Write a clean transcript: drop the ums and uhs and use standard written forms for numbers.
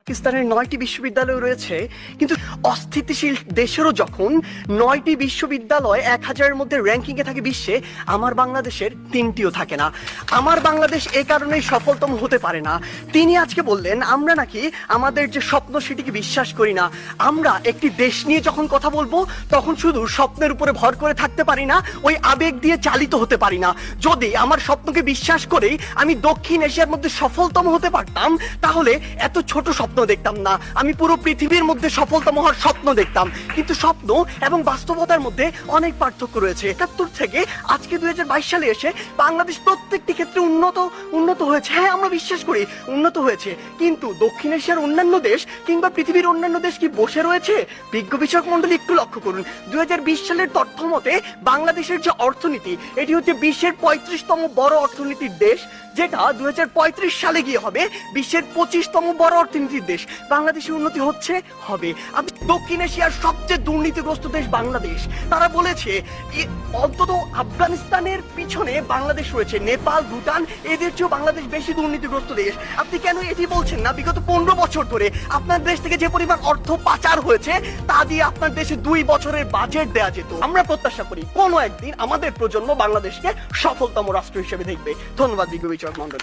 পাকিস্তানের 9টি বিশ্ববিদ্যালয় রয়েছে, কিন্তু অস্থিতিশীল দেশেরও যখন 9টি বিশ্ববিদ্যালয় 1000-এর মধ্যে র্যাঙ্কিং এ থাকে বিশ্বে, আমার বাংলাদেশের 3টিও থাকে না। আমার বাংলাদেশ এই কারণেই সফলতম হতে পারে না। তিনি আজকে বললেন আমরা নাকি আমাদের যে স্বপ্ন সেটিকে বিশ্বাস করি না। আমরা একটি দেশ নিয়ে যখন কথা বলবো তখন শুধু স্বপ্নের উপরে ভর করে থাকতে পারি না, ওই আবেগ দিয়ে চালিত হতে পারি না। যদি আমার স্বপ্নকে বিশ্বাস করেই আমি দক্ষিণ এশিয়ার মধ্যে সফলতম হতে পারতাম, তাহলে এত ছোট স্বপ্ন দেখতাম না, আমি পুরো পৃথিবীর মধ্যে সফলতম হওয়ার স্বপ্ন দেখতাম। কিন্তু স্বপ্ন এবং বাস্তবতার মধ্যে অনেক পার্থক্য রয়েছে। 71 থেকে আজকে 2022 সালে এসে বাংলাদেশ প্রত্যেকটি ক্ষেত্রে উন্নত হয়েছে। হ্যাঁ, আমরা বিশ্বাস করি উন্নত হয়েছে, কিন্তু দক্ষিণ এশিয়ার অন্যান্য দেশ কিংবা পৃথিবীর অন্যান্য দেশ কি বসে রয়েছে? বিজ্ঞ বিষয়ক মন্ডলী একটু লক্ষ্য করুন। 2020 সালের তথ্য মতে বাংলাদেশের যে অর্থনীতি, এটি হচ্ছে বিশ্বের 35তম বড় অর্থনীতির দেশ, যেটা 2035 সালে গিয়ে হবে বিশ্বের 25তম বড় অর্থনীতির দেশ। বাংলাদেশের উন্নতি হচ্ছে, হবে। দক্ষিণ এশিয়ার সবচেয়ে দুর্নীতিগ্রস্ত দেশ বাংলাদেশ। তারা বলেছে অন্তত আফগানিস্তানের পিছনে বাংলাদেশ রয়েছে, নেপাল, ভুটান, এদের চেয়েও বাংলাদেশ বেশি দুর্নীতিগ্রস্ত দেশ। আপনি কেন এটি বলছেন না? বিগত 15 বছর ধরে আপনার দেশ থেকে যে পরিমাণ অর্থ পাচার হয়েছে তা দিয়ে আপনার দেশে 2 বছরের বাজেট দেওয়া যেত। আমরা প্রত্যাশা করি কোনো একদিন আমাদের প্রজন্ম বাংলাদেশকে সফলতম রাষ্ট্র হিসেবে দেখবে। ধন্যবাদ বিজ্ঞ বিচারক মন্ডল।